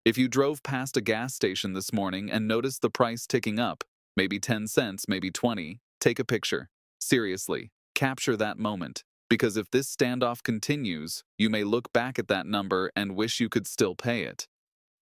If you drove past a gas station this morning and noticed the price ticking up, maybe 10 cents, maybe 20, take a picture. Seriously, capture that moment. Because if this standoff continues, you may look back at that number and wish you could still pay it.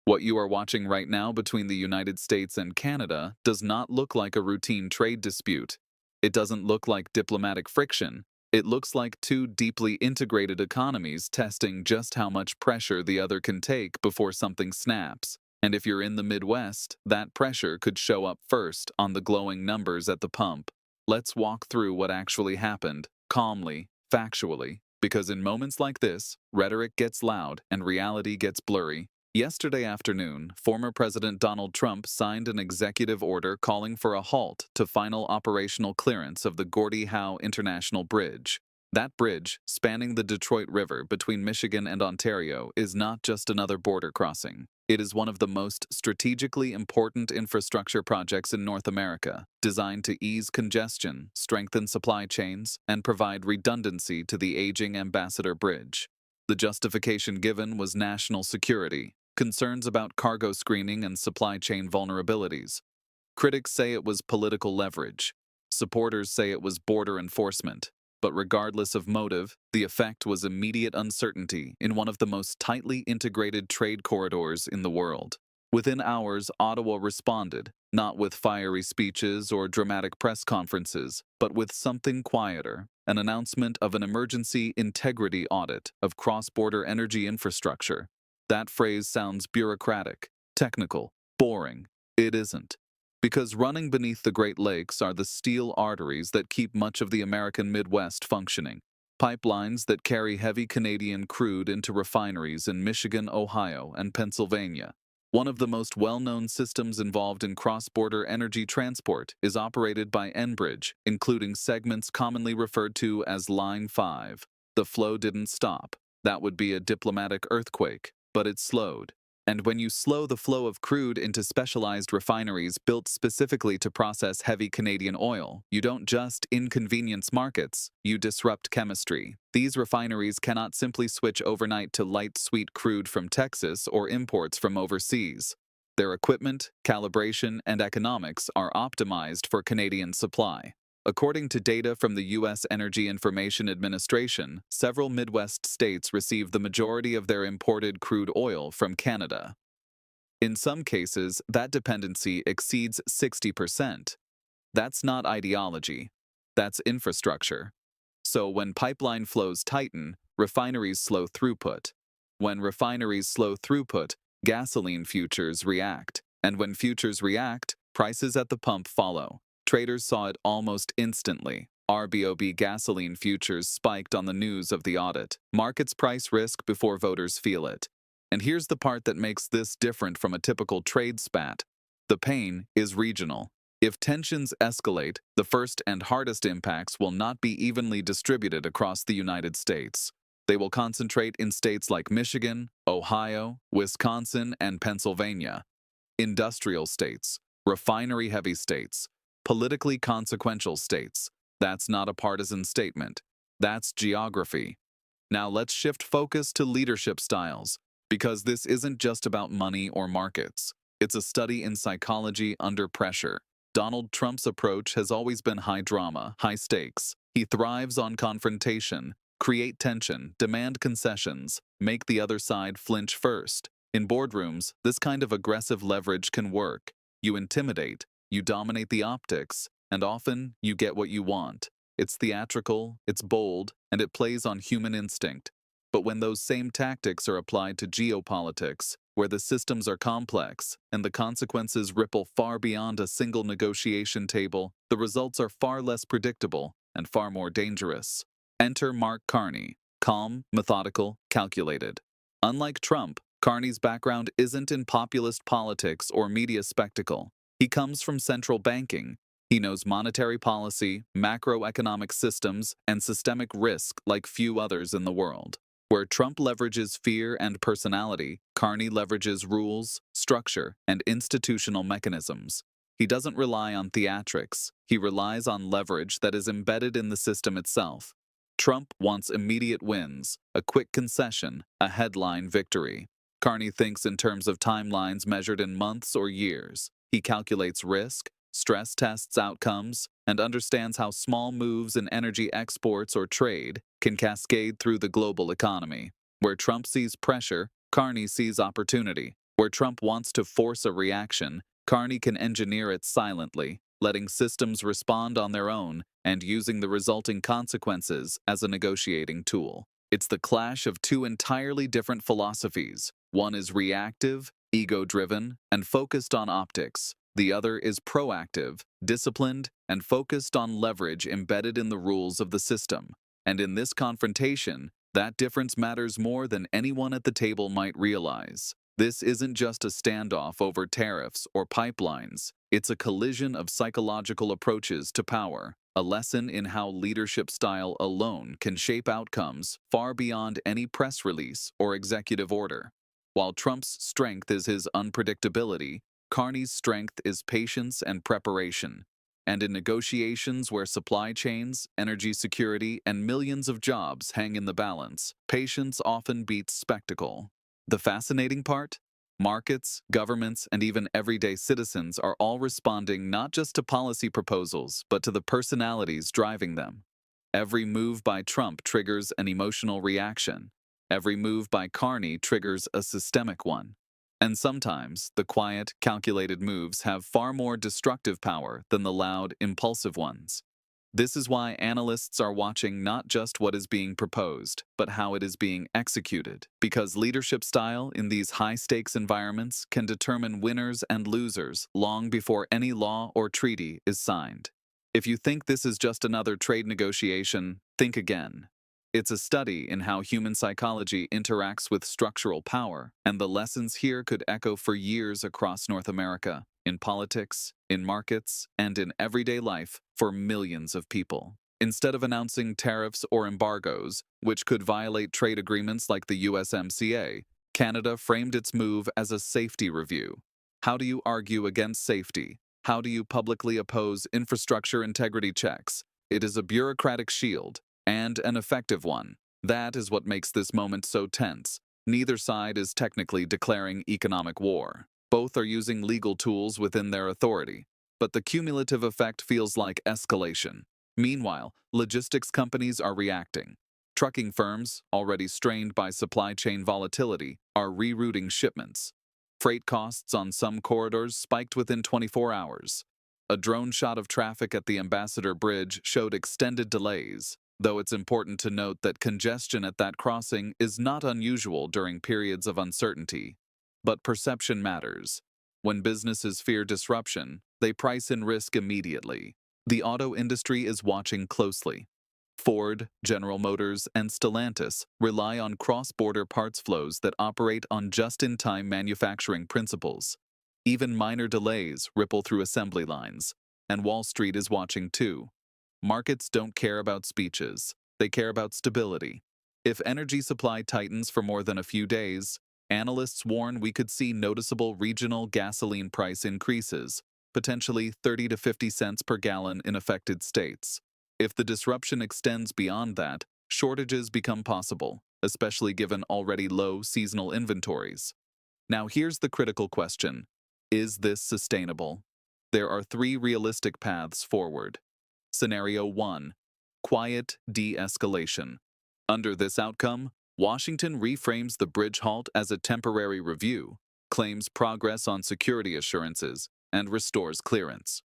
What you are watching right now between the United States and Canada does not look like a routine trade dispute. It doesn't look like diplomatic friction. It looks like two deeply integrated economies testing just how much pressure the other can take before something snaps. And if you're in the Midwest, that pressure could show up first on the glowing numbers at the pump. Let's walk through what actually happened, calmly, factually, because in moments like this, rhetoric gets loud and reality gets blurry. Yesterday afternoon, former President Donald Trump signed an executive order calling for a halt to final operational clearance of the Gordie Howe International Bridge. That bridge, spanning the Detroit River between Michigan and Ontario, is not just another border crossing. It is one of the most strategically important infrastructure projects in North America, designed to ease congestion, strengthen supply chains, and provide redundancy to the aging Ambassador Bridge. The justification given was national security, concerns about cargo screening and supply chain vulnerabilities. Critics say it was political leverage. Supporters say it was border enforcement. But regardless of motive, the effect was immediate uncertainty in one of the most tightly integrated trade corridors in the world. Within hours, Ottawa responded, not with fiery speeches or dramatic press conferences, but with something quieter, an announcement of an emergency integrity audit of cross-border energy infrastructure. That phrase sounds bureaucratic, technical, boring. It isn't. Because running beneath the Great Lakes are the steel arteries that keep much of the American Midwest functioning, pipelines that carry heavy Canadian crude into refineries in Michigan, Ohio, and Pennsylvania. One of the most well-known systems involved in cross-border energy transport is operated by Enbridge, including segments commonly referred to as Line 5. The flow didn't stop. That would be a diplomatic earthquake, but it slowed. And when you slow the flow of crude into specialized refineries built specifically to process heavy Canadian oil, you don't just inconvenience markets, you disrupt chemistry. These refineries cannot simply switch overnight to light sweet crude from Texas or imports from overseas. Their equipment, calibration, and economics are optimized for Canadian supply. According to data from the U.S. Energy Information Administration, several Midwest states receive the majority of their imported crude oil from Canada. In some cases, that dependency exceeds 60%. That's not ideology. That's infrastructure. So when pipeline flows tighten, refineries slow throughput. When refineries slow throughput, gasoline futures react. And when futures react, prices at the pump follow. Traders saw it almost instantly. RBOB gasoline futures spiked on the news of the audit. Markets price risk before voters feel it. And here's the part that makes this different from a typical trade spat. The pain is regional. If tensions escalate, the first and hardest impacts will not be evenly distributed across the United States. They will concentrate in states like Michigan, Ohio, Wisconsin, and Pennsylvania. Industrial states, refinery-heavy states, politically consequential states. That's not a partisan statement. That's geography. Now let's shift focus to leadership styles, because this isn't just about money or markets. It's a study in psychology under pressure. Donald Trump's approach has always been high drama, high stakes. He thrives on confrontation, create tension, demand concessions, make the other side flinch first. In boardrooms, this kind of aggressive leverage can work. You intimidate, you dominate the optics, and often you get what you want. It's theatrical, it's bold, and it plays on human instinct. But when those same tactics are applied to geopolitics, where the systems are complex and the consequences ripple far beyond a single negotiation table, the results are far less predictable and far more dangerous. Enter Mark Carney, calm, methodical, calculated. Unlike Trump, Carney's background isn't in populist politics or media spectacle. He comes from central banking. He knows monetary policy, macroeconomic systems, and systemic risk like few others in the world. Where Trump leverages fear and personality, Carney leverages rules, structure, and institutional mechanisms. He doesn't rely on theatrics. He relies on leverage that is embedded in the system itself. Trump wants immediate wins, a quick concession, a headline victory. Carney thinks in terms of timelines measured in months or years. He calculates risk, stress tests outcomes, and understands how small moves in energy exports or trade can cascade through the global economy. Where Trump sees pressure, Carney sees opportunity. Where Trump wants to force a reaction, Carney can engineer it silently, letting systems respond on their own and using the resulting consequences as a negotiating tool. It's the clash of two entirely different philosophies. One is reactive, ego-driven, and focused on optics. The other is proactive, disciplined, and focused on leverage embedded in the rules of the system. And in this confrontation, that difference matters more than anyone at the table might realize. This isn't just a standoff over tariffs or pipelines. It's a collision of psychological approaches to power, a lesson in how leadership style alone can shape outcomes far beyond any press release or executive order. While Trump's strength is his unpredictability, Carney's strength is patience and preparation. And in negotiations where supply chains, energy security, and millions of jobs hang in the balance, patience often beats spectacle. The fascinating part? Markets, governments, and even everyday citizens are all responding not just to policy proposals, but to the personalities driving them. Every move by Trump triggers an emotional reaction. Every move by Carney triggers a systemic one. And sometimes, the quiet, calculated moves have far more destructive power than the loud, impulsive ones. This is why analysts are watching not just what is being proposed, but how it is being executed, because leadership style in these high-stakes environments can determine winners and losers long before any law or treaty is signed. If you think this is just another trade negotiation, think again. It's a study in how human psychology interacts with structural power, and the lessons here could echo for years across North America, in politics, in markets, and in everyday life for millions of people. Instead of announcing tariffs or embargoes, which could violate trade agreements like the USMCA, Canada framed its move as a safety review. How do you argue against safety? How do you publicly oppose infrastructure integrity checks? It is a bureaucratic shield, and an effective one. That is what makes this moment so tense. Neither side is technically declaring economic war. Both are using legal tools within their authority. But the cumulative effect feels like escalation. Meanwhile, logistics companies are reacting. Trucking firms, already strained by supply chain volatility, are rerouting shipments. Freight costs on some corridors spiked within 24 hours. A drone shot of traffic at the Ambassador Bridge showed extended delays, though it's important to note that congestion at that crossing is not unusual during periods of uncertainty. But perception matters. When businesses fear disruption, they price in risk immediately. The auto industry is watching closely. Ford, General Motors, and Stellantis rely on cross-border parts flows that operate on just-in-time manufacturing principles. Even minor delays ripple through assembly lines, and Wall Street is watching too. Markets don't care about speeches. They care about stability. If energy supply tightens for more than a few days, analysts warn we could see noticeable regional gasoline price increases, potentially 30 to 50 cents per gallon in affected states. If the disruption extends beyond that, shortages become possible, especially given already low seasonal inventories. Now here's the critical question. Is this sustainable? There are three realistic paths forward. Scenario 1. Quiet de-escalation. Under this outcome, Washington reframes the bridge halt as a temporary review, claims progress on security assurances, and restores clearance.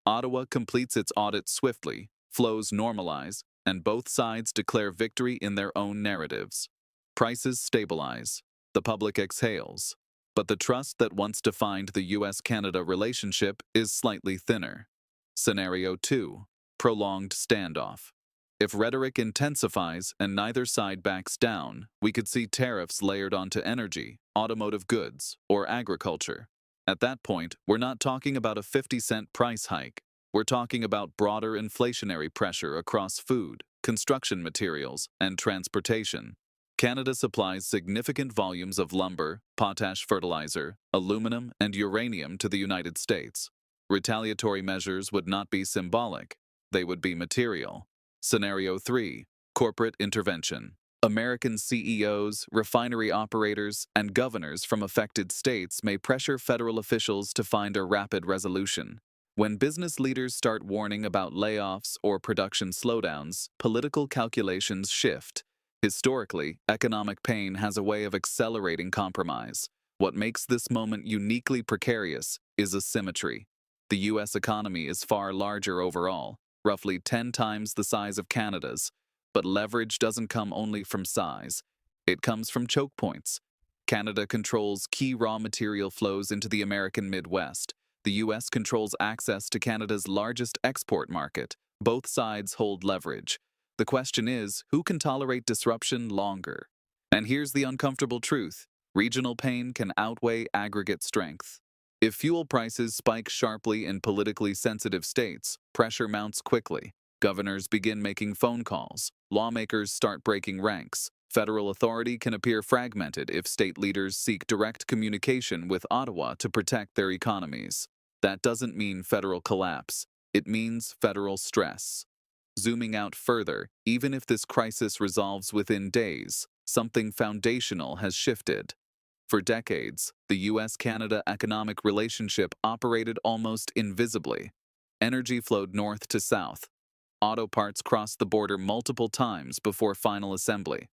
Ottawa completes its audit swiftly, flows normalize, and both sides declare victory in their own narratives. Prices stabilize. The public exhales. But the trust that once defined the US-Canada relationship is slightly thinner. Scenario 2. Prolonged standoff. If rhetoric intensifies and neither side backs down, we could see tariffs layered onto energy, automotive goods, or agriculture. At that point, we're not talking about a 50-cent price hike. We're talking about broader inflationary pressure across food, construction materials, and transportation. Canada supplies significant volumes of lumber, potash fertilizer, aluminum, and uranium to the United States. Retaliatory measures would not be symbolic. They would be material. Scenario 3. Corporate intervention. American CEOs, refinery operators, and governors from affected states may pressure federal officials to find a rapid resolution. When business leaders start warning about layoffs or production slowdowns, political calculations shift. Historically, economic pain has a way of accelerating compromise. What makes this moment uniquely precarious is asymmetry. The U.S. economy is far larger overall, roughly 10 times the size of Canada's, but leverage doesn't come only from size. It comes from choke points. Canada controls key raw material flows into the American Midwest. The U.S. controls access to Canada's largest export market. Both sides hold leverage. The question is, who can tolerate disruption longer? And here's the uncomfortable truth. Regional pain can outweigh aggregate strength. If fuel prices spike sharply in politically sensitive states, pressure mounts quickly. Governors begin making phone calls. Lawmakers start breaking ranks. Federal authority can appear fragmented if state leaders seek direct communication with Ottawa to protect their economies. That doesn't mean federal collapse. It means federal stress. Zooming out further, even if this crisis resolves within days, something foundational has shifted. For decades, the U.S.-Canada economic relationship operated almost invisibly. Energy flowed north to south. Auto parts crossed the border multiple times before final assembly.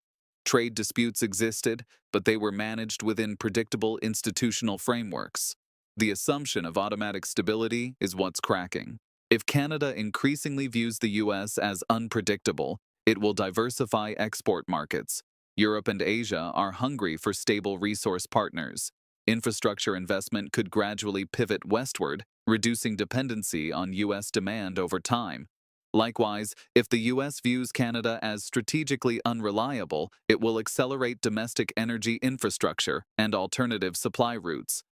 Trade disputes existed, but they were managed within predictable institutional frameworks. The assumption of automatic stability is what's cracking. If Canada increasingly views the U.S. as unpredictable, it will diversify export markets. Europe and Asia are hungry for stable resource partners. Infrastructure investment could gradually pivot westward, reducing dependency on U.S. demand over time. Likewise, if the U.S. views Canada as strategically unreliable, it will accelerate domestic energy infrastructure and alternative supply routes.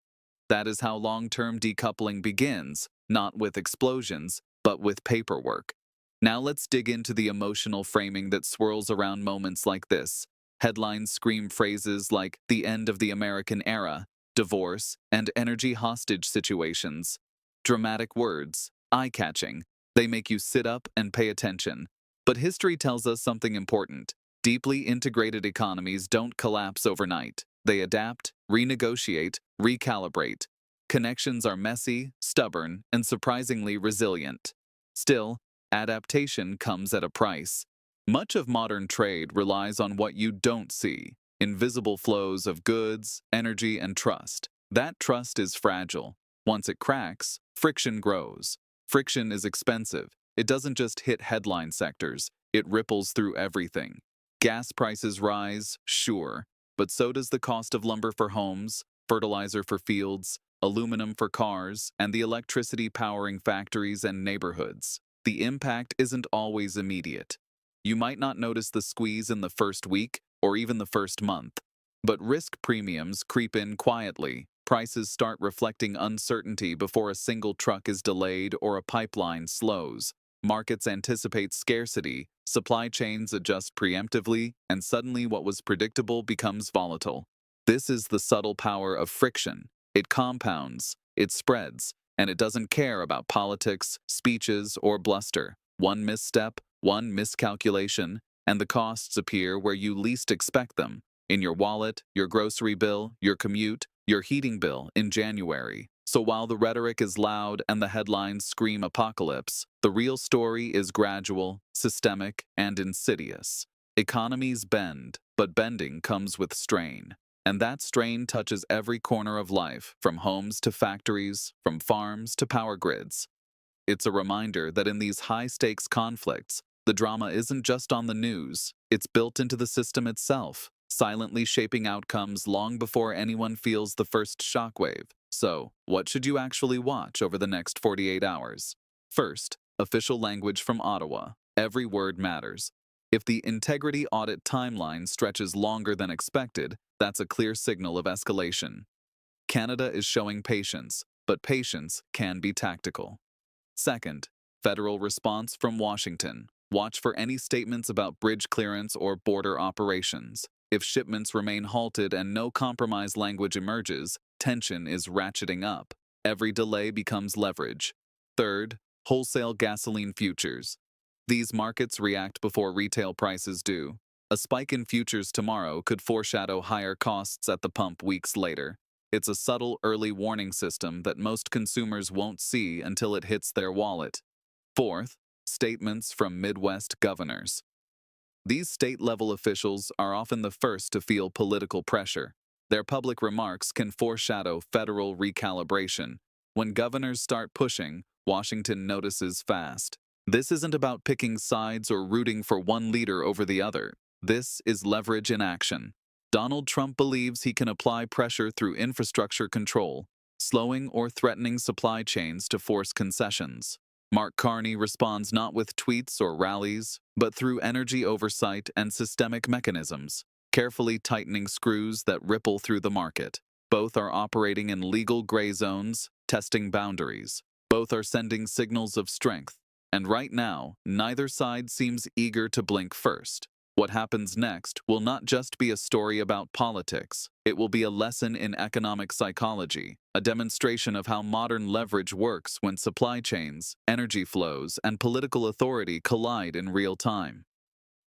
That is how long-term decoupling begins, not with explosions, but with paperwork. Now let's dig into the emotional framing that swirls around moments like this. Headlines scream phrases like the end of the American era, divorce, and energy hostage situations. Dramatic words, eye-catching. They make you sit up and pay attention. But history tells us something important. Deeply integrated economies don't collapse overnight. They adapt, renegotiate, recalibrate. Connections are messy, stubborn, and surprisingly resilient. Still, adaptation comes at a price. Much of modern trade relies on what you don't see, invisible flows of goods, energy, and trust. That trust is fragile. Once it cracks, friction grows. Friction is expensive. It doesn't just hit headline sectors, it ripples through everything. Gas prices rise, sure, but so does the cost of lumber for homes, fertilizer for fields, aluminum for cars, and the electricity powering factories and neighborhoods. The impact isn't always immediate. You might not notice the squeeze in the first week or even the first month, but risk premiums creep in quietly. Prices start reflecting uncertainty before a single truck is delayed or a pipeline slows. Markets anticipate scarcity, supply chains adjust preemptively, and suddenly what was predictable becomes volatile. This is the subtle power of friction. It compounds, it spreads, and it doesn't care about politics, speeches, or bluster. One misstep, one miscalculation, and the costs appear where you least expect them. In your wallet, your grocery bill, your commute, your heating bill in January. So while the rhetoric is loud and the headlines scream apocalypse, the real story is gradual, systemic, and insidious. Economies bend, but bending comes with strain. And that strain touches every corner of life, from homes to factories, from farms to power grids. It's a reminder that in these high-stakes conflicts, the drama isn't just on the news, it's built into the system itself, silently shaping outcomes long before anyone feels the first shockwave. So, what should you actually watch over the next 48 hours? First, official language from Ottawa. Every word matters. If the integrity audit timeline stretches longer than expected, that's a clear signal of escalation. Canada is showing patience, but patience can be tactical. Second, federal response from Washington. Watch for any statements about bridge clearance or border operations. If shipments remain halted and no compromise language emerges, tension is ratcheting up. Every delay becomes leverage. Third, wholesale gasoline futures. These markets react before retail prices do. A spike in futures tomorrow could foreshadow higher costs at the pump weeks later. It's a subtle early warning system that most consumers won't see until it hits their wallet. Fourth, statements from Midwest governors. These state-level officials are often the first to feel political pressure. Their public remarks can foreshadow federal recalibration. When governors start pushing, Washington notices fast. This isn't about picking sides or rooting for one leader over the other. This is leverage in action. Donald Trump believes he can apply pressure through infrastructure control, slowing or threatening supply chains to force concessions. Mark Carney responds not with tweets or rallies, but through energy oversight and systemic mechanisms, carefully tightening screws that ripple through the market. Both are operating in legal gray zones, testing boundaries. Both are sending signals of strength. And right now, neither side seems eager to blink first. What happens next will not just be a story about politics. It will be a lesson in economic psychology, a demonstration of how modern leverage works when supply chains, energy flows, and political authority collide in real time.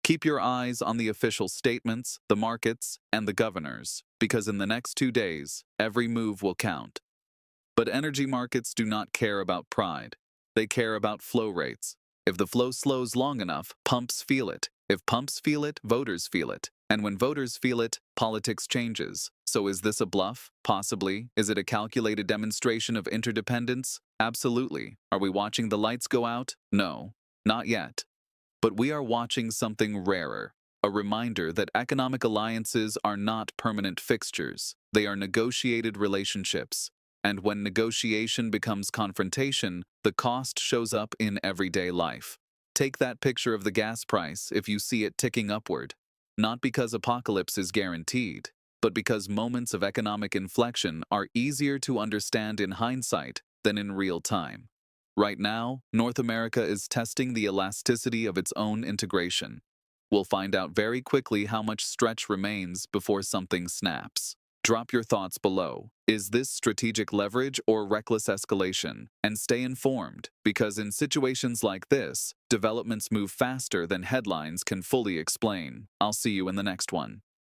Keep your eyes on the official statements, the markets, and the governors, because in the next 2 days, every move will count. But energy markets do not care about pride. They care about flow rates. If the flow slows long enough, pumps feel it. If pumps feel it, voters feel it. And when voters feel it, politics changes. So is this a bluff? Possibly. Is it a calculated demonstration of interdependence? Absolutely. Are we watching the lights go out? No, not yet. But we are watching something rarer. A reminder that economic alliances are not permanent fixtures. They are negotiated relationships. And when negotiation becomes confrontation, the cost shows up in everyday life. Take that picture of the gas price if you see it ticking upward. Not because apocalypse is guaranteed, but because moments of economic inflection are easier to understand in hindsight than in real time. Right now, North America is testing the elasticity of its own integration. We'll find out very quickly how much stretch remains before something snaps. Drop your thoughts below. Is this strategic leverage or reckless escalation? And stay informed, because in situations like this, developments move faster than headlines can fully explain. I'll see you in the next one.